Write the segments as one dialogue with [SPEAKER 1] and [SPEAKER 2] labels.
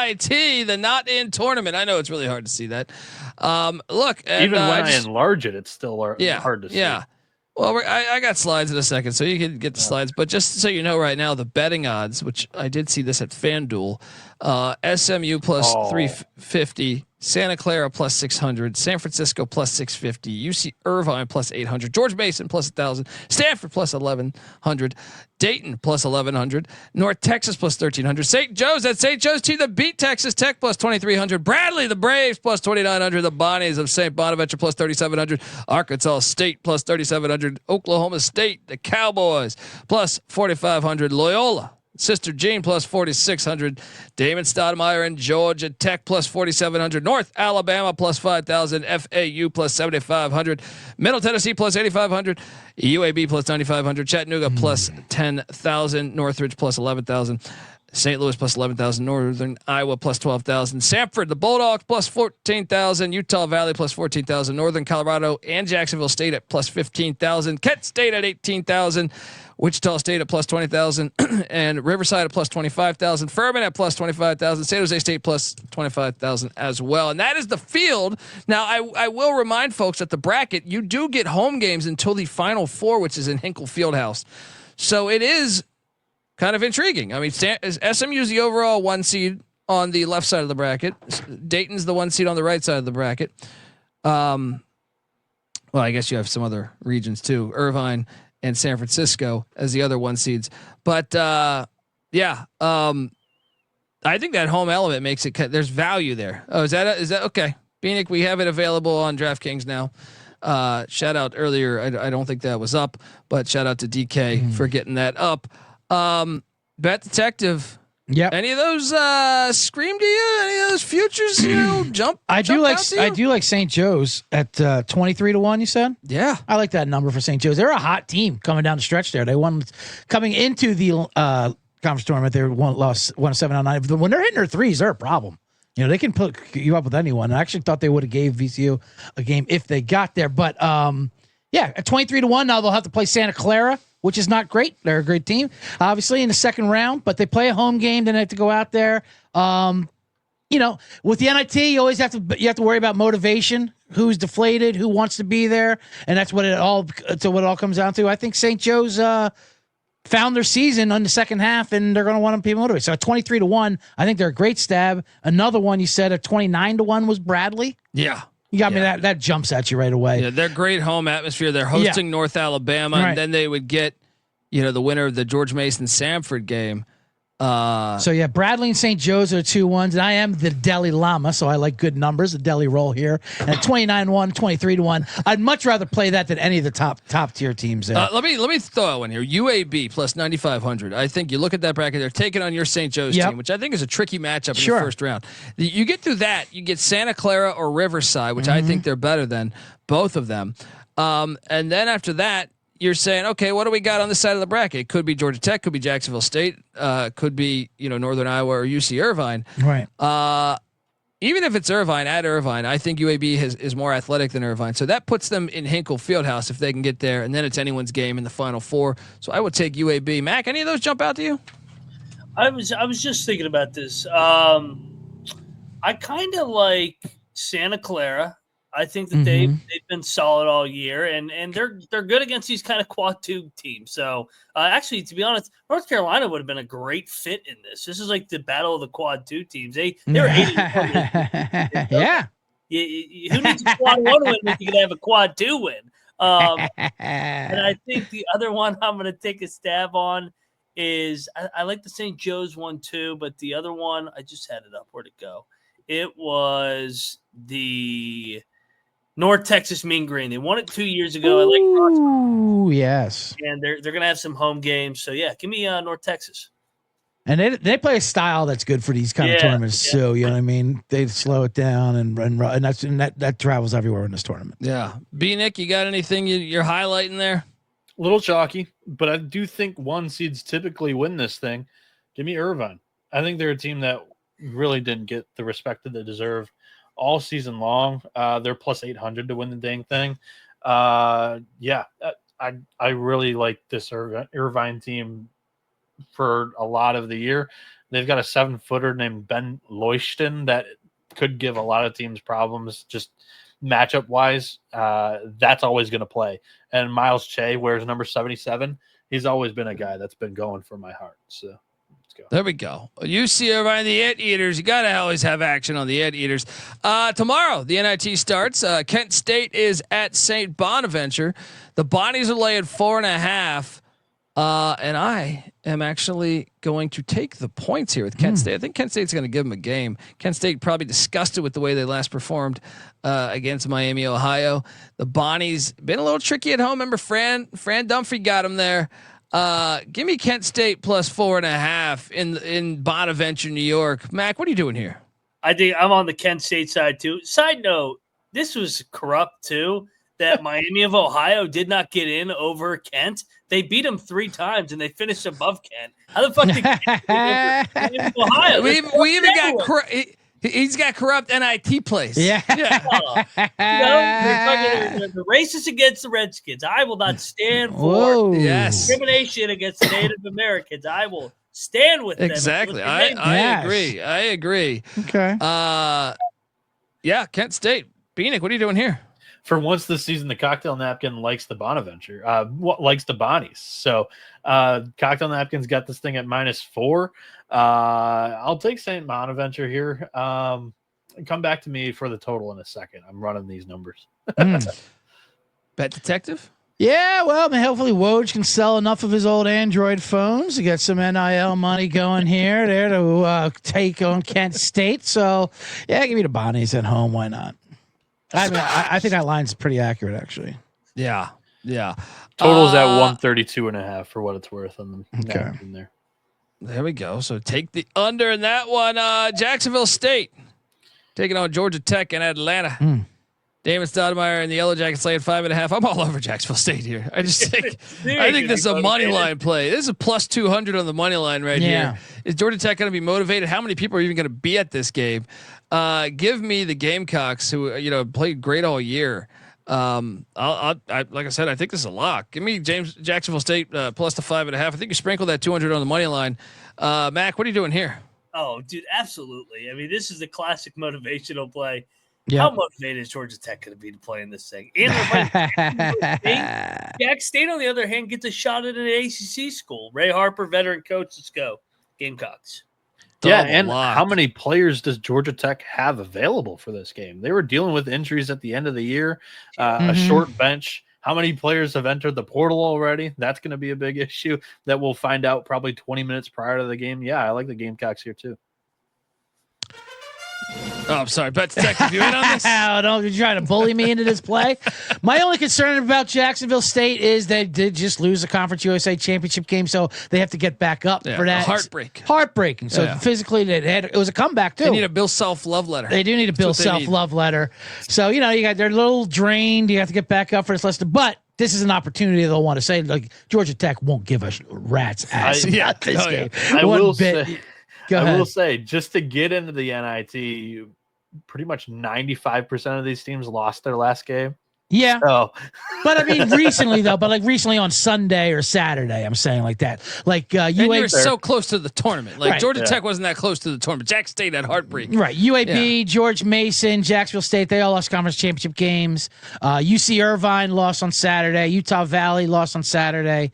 [SPEAKER 1] NIT, the not in tournament. I know it's really hard to see that. Look, and,
[SPEAKER 2] even when I enlarge it, it's still hard to see.
[SPEAKER 1] Yeah. Well, I got slides in a second, so you can get the slides. But just so you know, right now the betting odds, which I did see this at FanDuel, SMU plus 350, Santa Clara plus 600, San Francisco plus 650, UC Irvine plus 800, George Mason plus 1,000, Stanford plus 1,100, Dayton plus 1,100, North Texas plus 1,300, St. Joe's at St. Joe's team that beat Texas Tech plus 2,300, Bradley the Braves plus 2,900, the Bonnies of St Bonaventure plus 3,700, Arkansas State plus 3,700, Oklahoma State the Cowboys plus 4,500, Loyola Sister Jean plus 4,600, Damon Stoudemire and Georgia Tech plus 4,700, North Alabama plus 5,000, FAU plus 7,500, Middle Tennessee plus 8,500, UAB plus 9,500, Chattanooga plus 10,000, Northridge plus 11,000. St. Louis plus 11,000, Northern Iowa plus 12,000, Sanford, the Bulldogs plus 14,000, Utah Valley plus 14,000, Northern Colorado and Jacksonville State at plus 15,000, Kent State at 18,000, Wichita State at plus 20,000, and Riverside at plus 25,000, Furman at plus 25,000, San Jose State plus 25,000 as well. And that is the field. Now, I will remind folks that the bracket, you do get home games until the Final Four, which is in Hinkle Fieldhouse. So it is kind of intriguing. I mean, SMU is the overall 1 seed on the left side of the bracket. Dayton's the 1 seed on the right side of the bracket. Well, I guess you have some other regions too. Irvine and San Francisco as the other 1 seeds. But I think that home element makes it. There's value there. Oh, is that okay? Bieniek, we have it available on DraftKings now. Shout out earlier. I don't think that was up, but shout out to DK for getting that up. Bet Detective.
[SPEAKER 3] Yeah.
[SPEAKER 1] Any of those scream to you? Any of those futures? Jump.
[SPEAKER 3] I do like St. Joe's at 23-1. You said.
[SPEAKER 1] Yeah,
[SPEAKER 3] I like that number for St. Joe's. They're a hot team coming down the stretch there. They won coming into the conference tournament. They lost 7 out of 9. When they're hitting their threes, they're a problem. They can put you up with anyone. I actually thought they would have gave VCU a game if they got there, but at 23-1. Now they'll have to play Santa Clara, which is not great. They're a great team, obviously, in the second round, but they play a home game. Then they have to go out there. With the NIT, you always have to worry about motivation, who's deflated, who wants to be there, and that's what it all comes down to. I think St. Joe's found their season on the second half, and they're going to want to be motivated. So at 23-1, I think they're a great stab. Another one you said at 29-1 was Bradley.
[SPEAKER 1] Yeah.
[SPEAKER 3] You got me that jumps at you right away.
[SPEAKER 1] Yeah, they're great home atmosphere. They're hosting North Alabama, and then they would get, the winner of the George Mason Sanford game.
[SPEAKER 3] Bradley and St. Joe's are 2-1s, and I am the Delhi Llama, so I like good numbers. The Delhi roll here, and at 29-1, 23-1. I'd much rather play that than any of the top tier teams there.
[SPEAKER 1] Let me throw out one here. UAB plus 9,500. I think you look at that bracket. They're taking on your St. Joe's team, which I think is a tricky matchup in the first round. You get through that, you get Santa Clara or Riverside, which I think they're better than both of them. And then after that, you're saying, okay, what do we got on this side of the bracket? It could be Georgia Tech, could be Jacksonville State, could be Northern Iowa or UC Irvine.
[SPEAKER 3] Right.
[SPEAKER 1] Even if it's Irvine, at Irvine, I think UAB is more athletic than Irvine, so that puts them in Hinkle Fieldhouse if they can get there, and then it's anyone's game in the Final Four. So I would take UAB. Mac, any of those jump out to you?
[SPEAKER 4] I was just thinking about this. I kind of like Santa Clara. I think that they've been solid all year, and they're good against these kind of quad two teams. So actually, to be honest, North Carolina would have been a great fit in this. This is like the battle of the quad two teams. They're 80.
[SPEAKER 3] Yeah.
[SPEAKER 4] Who needs a quad one win if you can have a quad two win? And I think the other one I'm going to take a stab on is I like the St. Joe's one too, but the other one I just had it up. Where'd it go? It was the North Texas Mean Green. They won it 2 years ago.
[SPEAKER 3] Ooh, yes.
[SPEAKER 4] And they're going to have some home games. So, give me North Texas.
[SPEAKER 3] And they play a style that's good for these kind of tournaments. Yeah. So, you know what I mean? They slow it down and that travels everywhere in this tournament.
[SPEAKER 1] Yeah. Bieniek, you got anything you're highlighting there?
[SPEAKER 2] A little chalky, but I do think 1 seeds typically win this thing. Give me Irvine. I think they're a team that really didn't get the respect that they deserve all season long. They're plus 800 to win the dang thing. I really like this Irvine team for a lot of the year. They've got a 7-footer named Ben Leuchten that could give a lot of teams problems just matchup wise. That's always going to play. And Miles Che wears number 77. He's always been a guy that's been going for my heart. So let's go.
[SPEAKER 1] There we go. UC Irvine, the Anteaters. You got to always have action on the Anteaters. Tomorrow, the NIT starts. Kent State is at St Bonaventure. The Bonnies are laying 4.5. And I am actually going to take the points here with Kent State. I think Kent State's going to give them a game. Kent State probably disgusted with the way they last performed against Miami, Ohio. The Bonnies been a little tricky at home. Remember, Fran Dunphy got them there. Give me Kent State plus 4.5 in Bonaventure, New York. Mac, what are you doing here?
[SPEAKER 4] I think I'm on the Kent State side too. Side note, this was corrupt too. That Miami of Ohio did not get in over Kent. They beat them 3 times and they finished above Kent. How the fuck did Kent get over Miami of Ohio?
[SPEAKER 1] We even got he's got corrupt NIT plays.
[SPEAKER 3] Yeah.
[SPEAKER 4] The racist against the Redskins. I will not stand for discrimination against the Native Americans. I will stand with them.
[SPEAKER 1] Exactly. I agree.
[SPEAKER 3] Okay.
[SPEAKER 1] Kent State. Bieniek, what are you doing here?
[SPEAKER 2] For once this season, the cocktail napkin likes the Bonaventure, likes the Bonnies. So cocktail napkin's got this thing at -4. I'll take St Bonaventure here. Come back to me for the total in a second. I'm running these numbers.
[SPEAKER 1] Bet detective?
[SPEAKER 3] Yeah, well, hopefully Woj can sell enough of his old Android phones to get some NIL money going here there to take on Kent State. So, yeah, give me the Bonnies at home. Why not? I mean, I think that line's pretty accurate, actually.
[SPEAKER 1] Yeah.
[SPEAKER 2] Total's at 132.5 for what it's worth on the
[SPEAKER 3] okay.
[SPEAKER 2] there.
[SPEAKER 1] There we go. So take the under in that one. Jacksonville State taking on Georgia Tech and Atlanta. Damon Stoudemire and the Yellow Jackets laying 5.5. I'm all over Jacksonville State here. I just think this is a money line play. This is a plus 200 on the money line right here. Is Georgia Tech going to be motivated? How many people are even going to be at this game? Give me the Gamecocks, who played great all year. Like I said, I think this is a lock. Give me Jacksonville State plus the 5.5. I think you sprinkle that 200 on the money line. Mac, what are you doing here?
[SPEAKER 4] Oh, dude, absolutely. I mean, this is the classic motivational play.
[SPEAKER 3] Yep.
[SPEAKER 4] How motivated is Georgia Tech going to be to play in this thing? And Jack State, on the other hand, gets a shot at an ACC school. Ray Harper, veteran coach. Let's go. Gamecocks.
[SPEAKER 2] How many players does Georgia Tech have available for this game? They were dealing with injuries at the end of the year, a short bench. How many players have entered the portal already? That's going to be a big issue that we'll find out probably 20 minutes prior to the game. Yeah, I like the Gamecocks here too.
[SPEAKER 1] Oh, I'm sorry. Bet detective, you in on this?
[SPEAKER 3] Don't you trying to bully me into this play? My only concern about Jacksonville State is they did just lose the Conference USA championship game, so they have to get back up for that. Heartbreaking. So physically, it was a comeback too.
[SPEAKER 1] They need a Bill Self-love letter.
[SPEAKER 3] They do need a Bill Self-love letter. So you got they're a little drained. You have to get back up for this lesson, but this is an opportunity they'll want to say, like, Georgia Tech won't give a rat's ass about this game.
[SPEAKER 2] I will say, just to get into the NIT, pretty much 95% of these teams lost their last game.
[SPEAKER 3] Yeah.
[SPEAKER 2] So.
[SPEAKER 3] But I mean, recently on Sunday or Saturday, I'm saying like that. Like
[SPEAKER 1] you were so close to the tournament. Like Georgia Tech wasn't that close to the tournament. Jack State had heartbreak.
[SPEAKER 3] Right. UAB, George Mason, Jacksonville State, they all lost conference championship games. UC Irvine lost on Saturday. Utah Valley lost on Saturday.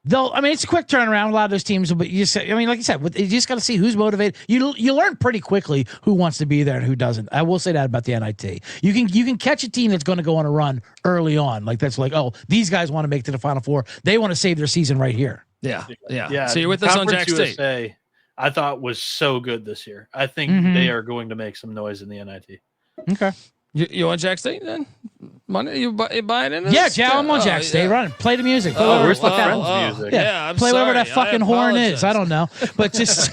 [SPEAKER 3] Though, I mean, it's a quick turnaround. A lot of those teams, but like you said, you just got to see who's motivated. You learn pretty quickly who wants to be there and who doesn't. I will say that about the NIT. You can catch a team that's going to go on a run early on. Like that's like, oh, these guys want to make it to the Final Four. They want to save their season right here.
[SPEAKER 1] Yeah. So you're with us on Jack State.
[SPEAKER 2] USA, I thought was so good this year. I think they are going to make some noise in the NIT.
[SPEAKER 3] Okay.
[SPEAKER 1] You on Jack State then? Money? You buying into
[SPEAKER 3] this?
[SPEAKER 1] Yeah,
[SPEAKER 3] I'm on Jack State. Run, play the music.
[SPEAKER 2] Where's the Friends music?
[SPEAKER 1] Yeah,
[SPEAKER 3] play whatever that fucking horn is. I don't know, but just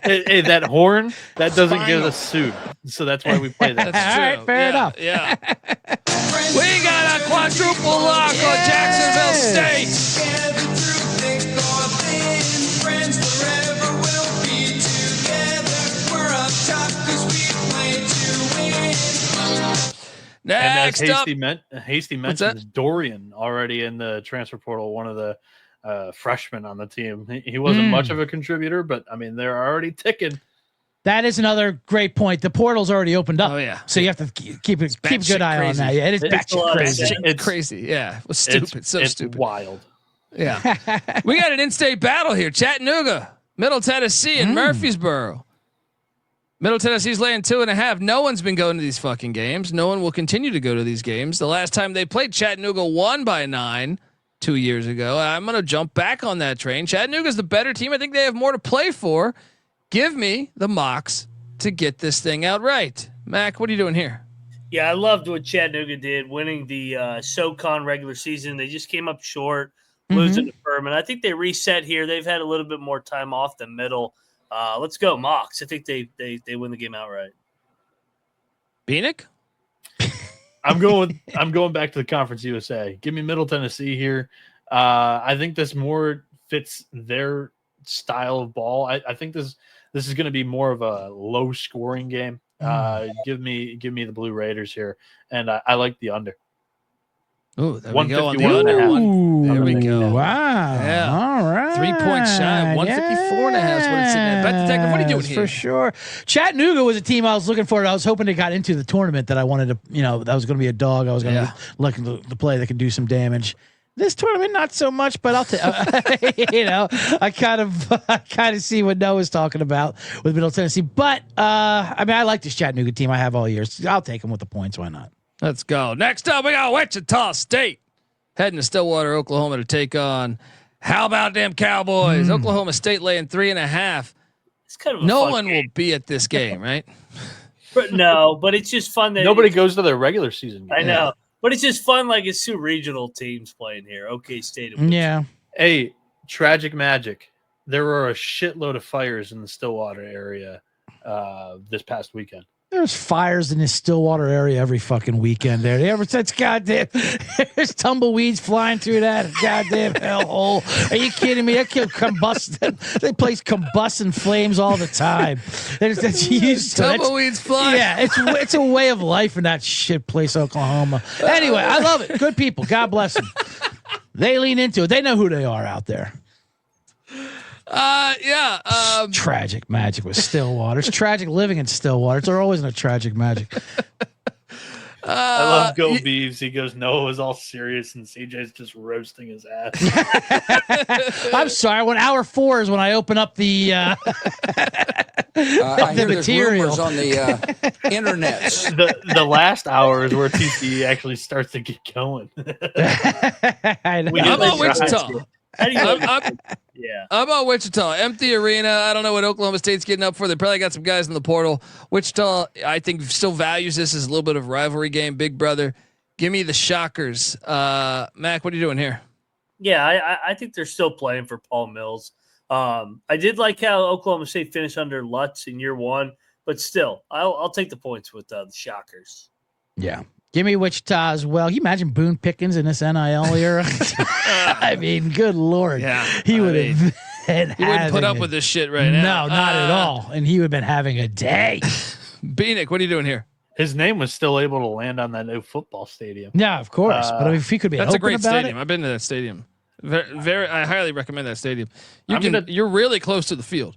[SPEAKER 2] hey, that horn that doesn't get us sued, so that's why we play that.
[SPEAKER 3] All right, fair enough.
[SPEAKER 1] Yeah. We got a quadruple lock on Jacksonville State. Next
[SPEAKER 2] and as
[SPEAKER 1] up,
[SPEAKER 2] Hasty mentioned Dorian already in the transfer portal, one of the freshman on the team. He wasn't much of a contributor, but I mean, they're already ticking.
[SPEAKER 3] That is another great point. The portal's already opened up.
[SPEAKER 1] Oh yeah.
[SPEAKER 3] So you have to keep a good eye on that. Yeah, it is batshit crazy.
[SPEAKER 2] It's
[SPEAKER 1] crazy. Yeah. It was stupid.
[SPEAKER 2] It's
[SPEAKER 1] stupid.
[SPEAKER 2] Wild.
[SPEAKER 1] Yeah. We got an in-state battle here. Chattanooga, Middle Tennessee, and Murfreesboro. Middle Tennessee's laying 2.5. No one's been going to these fucking games. No one will continue to go to these games. The last time they played, Chattanooga won by 9 2 years ago. I'm going to jump back on that train. Chattanooga's the better team. I think they have more to play for. Give me the Mocs to get this thing out right. Mac, what are you doing here?
[SPEAKER 4] Yeah, I loved what Chattanooga did, winning the SoCon regular season. They just came up short, losing to Furman. I think they reset here. They've had a little bit more time off than Middle. Let's go Mocs. I think they win the game outright.
[SPEAKER 1] Bieniek?
[SPEAKER 2] I'm going back to the Conference USA. Give me Middle Tennessee here. I think this more fits their style of ball. I think this is going to be more of a low scoring game. Give me the Blue Raiders here, and I like the under.
[SPEAKER 1] Oh, there we go on the under. There we go.
[SPEAKER 3] Wow.
[SPEAKER 1] Yeah.
[SPEAKER 3] All right.
[SPEAKER 1] 3 points shy. 154.5 is what it's sitting at. Bet Detective, what are you doing here?
[SPEAKER 3] For sure. Chattanooga was a team I was looking for. I was hoping they got into the tournament that I wanted to, that was going to be a dog. I was going to look at the play that could do some damage. This tournament, not so much, but I'll I kind of see what Noah's talking about with Middle Tennessee. But I like this Chattanooga team. I have all years. I'll take them with the points. Why not?
[SPEAKER 1] Let's go. Next up, we got Wichita State heading to Stillwater, Oklahoma to take on how about them Cowboys? Oklahoma State laying 3.5.
[SPEAKER 4] It's kind of
[SPEAKER 1] no one will be at this game, right?
[SPEAKER 4] But it's just fun that
[SPEAKER 2] nobody goes to their regular season game.
[SPEAKER 4] I know. But it's just fun, like it's two regional teams playing here. OK State.
[SPEAKER 3] Yeah.
[SPEAKER 2] Hey, tragic magic. There were a shitload of fires in the Stillwater area this past weekend.
[SPEAKER 3] There's fires in this Stillwater area every fucking weekend there. They ever since goddamn there's tumbleweeds flying through that goddamn hellhole. Are you kidding me? That they place combusting flames all the time. That's used to
[SPEAKER 1] tumbleweeds flying.
[SPEAKER 3] Yeah, it's a way of life in that shit place, Oklahoma. Anyway, I love it. Good people. God bless them. They lean into it. They know who they are out there.
[SPEAKER 1] Tragic
[SPEAKER 3] magic with Stillwater. It's tragic living in Stillwater. They're always in a tragic magic.
[SPEAKER 2] I love Go Beavs. He goes, Noah was all serious, and CJ's just roasting his ass.
[SPEAKER 3] I'm sorry. When hour 4 is when I open up the
[SPEAKER 5] I hear
[SPEAKER 3] material
[SPEAKER 5] there's rumors on the internet.
[SPEAKER 2] The last hour is where TCE actually starts to get going.
[SPEAKER 3] I know.
[SPEAKER 1] I'm on Wichita.
[SPEAKER 4] Yeah.
[SPEAKER 1] I'm on Wichita. Empty arena. I don't know what Oklahoma State's getting up for. They probably got some guys in the portal. Wichita, I think, still values this as a little bit of rivalry game. Big brother. Give me the Shockers. Mac, what are you doing here?
[SPEAKER 4] Yeah, I think they're still playing for Paul Mills. I did like how Oklahoma State finished under Lutz in year 1, but still, I'll take the points with the Shockers.
[SPEAKER 3] Yeah. Give me Wichita as well. Can you imagine Boone Pickens in this NIL era? I mean, good Lord.
[SPEAKER 1] Yeah.
[SPEAKER 3] He would have
[SPEAKER 1] He wouldn't put up with this shit right now.
[SPEAKER 3] No, not at all. And he would have been having a day.
[SPEAKER 1] Bieniek, what are you doing here?
[SPEAKER 2] His name was still able to land on that new football stadium.
[SPEAKER 3] Yeah, of course. But if he could be
[SPEAKER 1] that's a great
[SPEAKER 3] about
[SPEAKER 1] stadium. I've been to that stadium. Very, I highly recommend that stadium. You're really close to the field.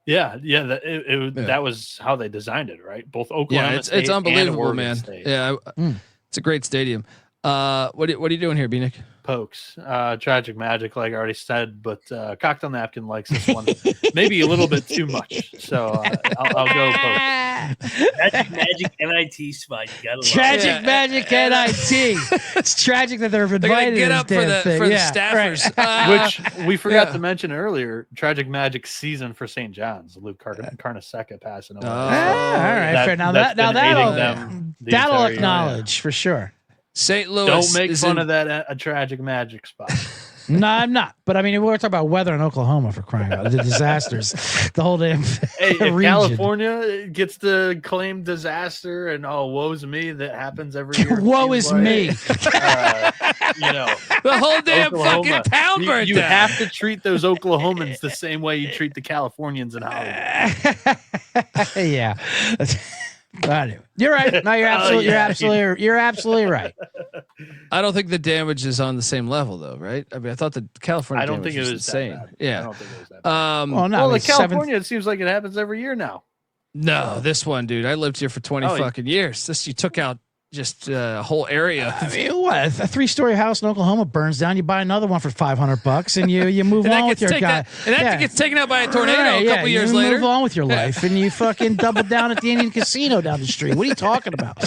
[SPEAKER 2] Yeah. That was how they designed it, right? Both Oklahoma State
[SPEAKER 1] it's unbelievable,
[SPEAKER 2] and
[SPEAKER 1] man.
[SPEAKER 2] State.
[SPEAKER 1] Yeah, it's a great stadium. What are you doing here, Bieniek?
[SPEAKER 2] Pokes, tragic magic, like I already said, but Cocktail Napkin likes this one maybe a little bit too much. So I'll go Pokes.
[SPEAKER 4] Tragic magic NIT spot. You gotta
[SPEAKER 3] tragic magic NIT. It's tragic that they're invited.
[SPEAKER 1] Get up for the staffers,
[SPEAKER 2] which we forgot to mention earlier. Tragic magic season for St. John's. Luke Carnesecca passing away.
[SPEAKER 3] All right, fair. Now that'll acknowledge for sure.
[SPEAKER 1] St. Louis.
[SPEAKER 2] Don't make fun of that a tragic magic spot.
[SPEAKER 3] No, I'm not. But I mean, we're talking about weather in Oklahoma for crying out loud. The disasters, the whole damn
[SPEAKER 2] if
[SPEAKER 3] region.
[SPEAKER 2] California gets to claim disaster and woe's me, that happens every year.
[SPEAKER 3] Woe is me.
[SPEAKER 1] The whole damn fucking town burnt
[SPEAKER 2] You
[SPEAKER 1] down.
[SPEAKER 2] have to treat those Oklahomans the same way you treat the Californians in Hollywood.
[SPEAKER 3] Yeah. You're right. No, you're absolutely right.
[SPEAKER 1] I don't think the damage is on the same level, though, right? I mean, I thought the California.
[SPEAKER 2] I don't think it was
[SPEAKER 1] insane.
[SPEAKER 2] that bad.
[SPEAKER 1] Yeah.
[SPEAKER 2] I don't think it was that bad.
[SPEAKER 3] Well,
[SPEAKER 2] Well, California, it seems like it happens every year now.
[SPEAKER 1] No, this one, dude. I lived here for 20 fucking years. You took out just a whole area.
[SPEAKER 3] I mean, what? A 3-story house in Oklahoma burns down. You buy another one for $500, and you move on with your guy.
[SPEAKER 1] And that gets taken out by a tornado a couple years later.
[SPEAKER 3] Move on with your life, and you fucking double down at the Indian Casino down the street. What are you talking about?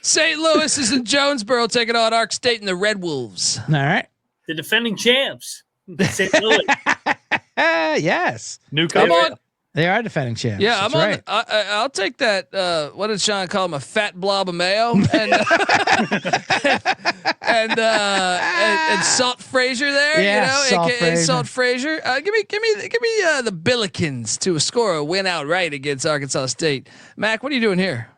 [SPEAKER 1] St. Louis is in Jonesboro taking on Ark State and the Red Wolves.
[SPEAKER 3] All right.
[SPEAKER 4] The defending champs. St. Louis.
[SPEAKER 3] Yes.
[SPEAKER 2] New
[SPEAKER 1] Come on.
[SPEAKER 3] They are defending champs.
[SPEAKER 1] Yeah,
[SPEAKER 3] That's
[SPEAKER 1] I'm on.
[SPEAKER 3] right.
[SPEAKER 1] I'll take that. What did Sean call him? A fat blob of mayo and Salt Frazier there.
[SPEAKER 3] Yeah, Salt
[SPEAKER 1] AKA
[SPEAKER 3] Frazier.
[SPEAKER 1] Salt Frazier. Give me the Billikens to score a win outright against Arkansas State. Mac, what are you doing here?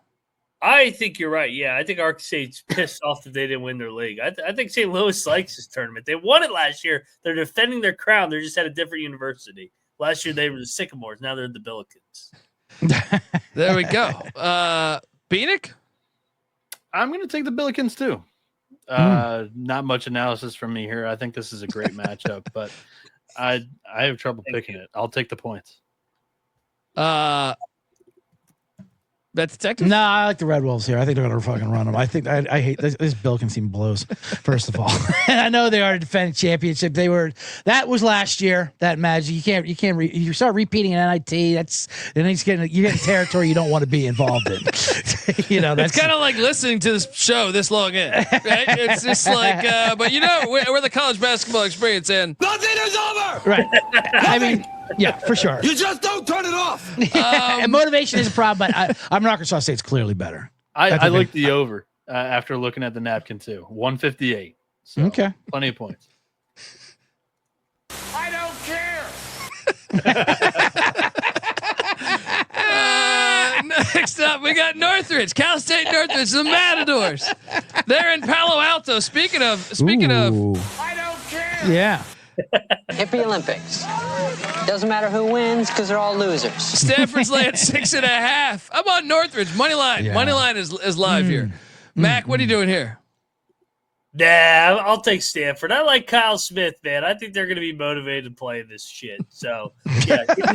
[SPEAKER 4] I think you're right. Yeah, I think Ark State's pissed off that they didn't win their league. I think St. Louis likes this tournament. They won it last year. They're defending their crown. They're just at a different university. Last year they were the Sycamores. Now they're the Billikens.
[SPEAKER 1] There we go. Bieniek?
[SPEAKER 2] I'm going to take the Billikens too. Not much analysis from me here. I think this is a great matchup, but I have trouble picking it. I'll take the points.
[SPEAKER 1] That's detective?
[SPEAKER 3] No, I like the Red Wolves here. I think they're going to fucking run them. I think I hate this Billikens team blows, first of all. And I know they are a defending championship. That was last year, that magic. You start repeating an NIT, you're getting territory you don't want to be involved in. That's
[SPEAKER 1] kind of like listening to this show this long in, right? It's just like, but we're the college basketball experience and
[SPEAKER 6] nothing is over.
[SPEAKER 3] Right. I mean, yeah, for sure.
[SPEAKER 6] You just don't turn it off.
[SPEAKER 3] And motivation is a problem, but I'm Arkansas State's clearly better.
[SPEAKER 2] I like the over after looking at the napkin too. 158. So
[SPEAKER 3] okay.
[SPEAKER 2] Plenty of points.
[SPEAKER 6] I don't care.
[SPEAKER 1] Next up, we got Northridge, Cal State Northridge, the Matadors. They're in Palo Alto. Speaking of,
[SPEAKER 6] I don't care.
[SPEAKER 3] Yeah.
[SPEAKER 7] Hippie Olympics. Doesn't matter who wins because they're all losers.
[SPEAKER 1] Stanford's laying 6.5. I'm on Northridge money line.
[SPEAKER 3] Yeah.
[SPEAKER 1] Money line is live here. Mac, what are you doing here?
[SPEAKER 4] Nah, I'll take Stanford. I like Kyle Smith, man. I think they're going to be motivated to play this shit. So, yeah, give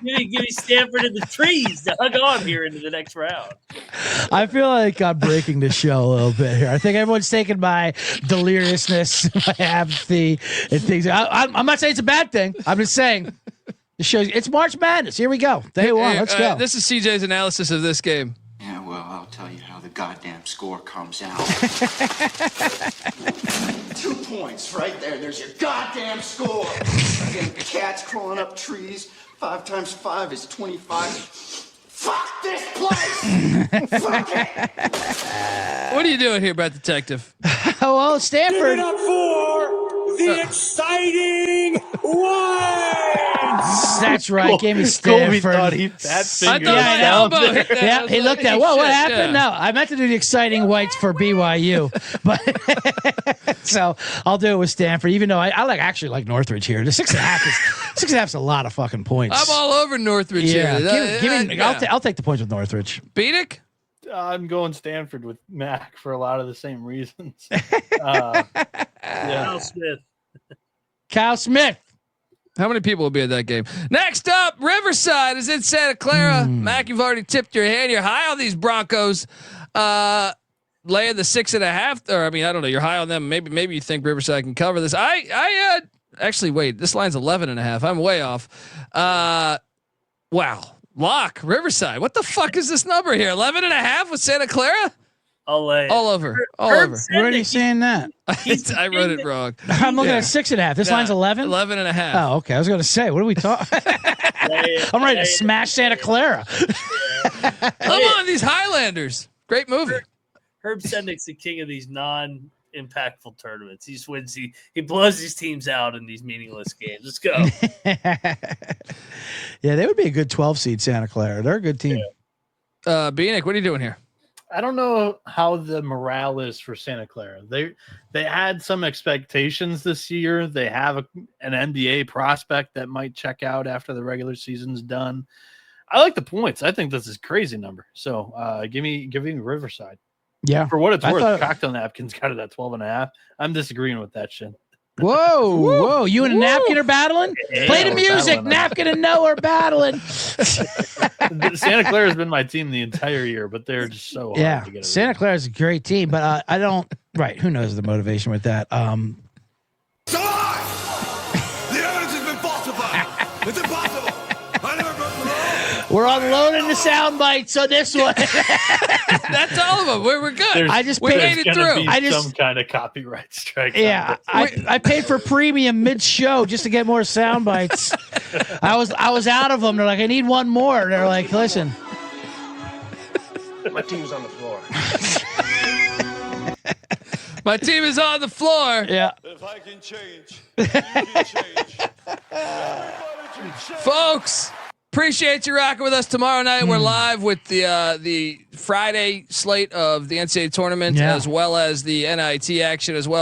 [SPEAKER 4] me Stanford in the trees to hug on here into the next round.
[SPEAKER 3] I feel like I'm breaking the show a little bit here. I think everyone's taken my deliriousness, my apathy, and things. I'm not saying it's a bad thing. I'm just saying the show. It's March Madness. Here we go. Day one. Let's go.
[SPEAKER 1] This is CJ's analysis of this game.
[SPEAKER 8] Yeah, well, I'll tell you how the goddamn score comes out. 2 points right there. There's your goddamn score. Fucking cats crawling up trees. 5 times 5 is 25. Fuck this place! Fuck it!
[SPEAKER 1] What are you doing here, Brett Detective?
[SPEAKER 3] Well, Stanford.
[SPEAKER 6] Give it up for the exciting ones.
[SPEAKER 3] That's right. Give me
[SPEAKER 2] Colby
[SPEAKER 3] Stanford.
[SPEAKER 2] thought that
[SPEAKER 1] I
[SPEAKER 2] finger
[SPEAKER 1] thought my elbow hit that. I
[SPEAKER 3] Yeah,
[SPEAKER 1] was
[SPEAKER 3] he
[SPEAKER 1] like,
[SPEAKER 3] looked at
[SPEAKER 1] "Holy
[SPEAKER 3] what
[SPEAKER 1] shit,
[SPEAKER 3] happened?
[SPEAKER 1] yeah."
[SPEAKER 3] No, I meant to do the exciting whites for BYU, but so I'll do it with Stanford. Even though I actually like Northridge here. The 6.5 is a lot of fucking points.
[SPEAKER 1] I'm all over Northridge
[SPEAKER 3] yeah,
[SPEAKER 1] here.
[SPEAKER 3] give me. I'll take the points with Northridge.
[SPEAKER 1] Bieniek?
[SPEAKER 2] I'm going Stanford with Mac for a lot of the same reasons. Yeah.
[SPEAKER 4] Kyle Smith.
[SPEAKER 3] Kyle Smith.
[SPEAKER 1] How many people will be at that game? Next up, Riverside is in Santa Clara. Mac, you've already tipped your hand. You're high on these Broncos. Laying the 6.5, or I mean, I don't know. You're high on them. Maybe you think Riverside can cover this. I actually wait. This line's 11.5. I'm way off. Wow. Lock Riverside. What the fuck is this number here? 11.5 with Santa Clara?
[SPEAKER 4] I'll lay it.
[SPEAKER 1] All over. All
[SPEAKER 4] Herb
[SPEAKER 1] over.
[SPEAKER 4] said
[SPEAKER 3] Where are
[SPEAKER 4] that
[SPEAKER 3] you saying that?
[SPEAKER 1] I wrote it wrong.
[SPEAKER 3] I'm looking
[SPEAKER 1] Yeah.
[SPEAKER 3] at 6.5. This line's 11.
[SPEAKER 1] 11.5.
[SPEAKER 3] Oh, okay. I was going to say, what are we talking? I'm ready to smash Santa Clara.
[SPEAKER 1] Come on, these Highlanders. Great movie.
[SPEAKER 4] Herb Sendik's the king of these non-impactful tournaments. He just wins. He blows these teams out in these meaningless games. Let's go.
[SPEAKER 3] Yeah, they would be a good 12 seed, Santa Clara. They're a good team.
[SPEAKER 1] Bieniek, what are you doing here?
[SPEAKER 2] I don't know how the morale is for Santa Clara. They had some expectations this year. They have an NBA prospect that might check out after the regular season's done. I like the points. I think this is a crazy number. So give me Riverside.
[SPEAKER 3] Yeah.
[SPEAKER 2] For what it's
[SPEAKER 3] I
[SPEAKER 2] worth,
[SPEAKER 3] thought-
[SPEAKER 2] Cocktail Napkins got it at 12.5. I'm disagreeing with that shit.
[SPEAKER 3] Whoa. You and a napkin are battling?
[SPEAKER 2] Yeah,
[SPEAKER 3] Play the
[SPEAKER 2] we're
[SPEAKER 3] music.
[SPEAKER 2] battling on
[SPEAKER 3] Napkin and Noah are battling.
[SPEAKER 2] Santa Clara has been my team the entire year, but they're just so hard
[SPEAKER 3] Yeah.
[SPEAKER 2] to get
[SPEAKER 3] Santa Clara is a great team, but I don't. Right. Who knows the motivation with that?
[SPEAKER 6] It's a lie! The evidence has been falsified. It's impossible. I never broke the law.
[SPEAKER 3] We're unloading the sound bites on this one.
[SPEAKER 1] That's all of them. We're good.
[SPEAKER 2] There's-
[SPEAKER 3] I just
[SPEAKER 1] we
[SPEAKER 3] paid-
[SPEAKER 1] made it
[SPEAKER 2] There's gonna
[SPEAKER 1] through.
[SPEAKER 2] be
[SPEAKER 3] I just-
[SPEAKER 2] some kind of copyright strike.
[SPEAKER 3] Yeah, I paid for premium mid-show just to get more sound bites. I was out of them. They're like, I need one more. They're like, listen.
[SPEAKER 6] My team's on the floor.
[SPEAKER 1] My team is on the floor.
[SPEAKER 3] Yeah.
[SPEAKER 6] If I can change, you can change.
[SPEAKER 1] Folks, appreciate you rocking with us tomorrow night. We're live with the Friday slate of the NCAA tournament
[SPEAKER 3] Yeah.
[SPEAKER 1] as well as the NIT action as well.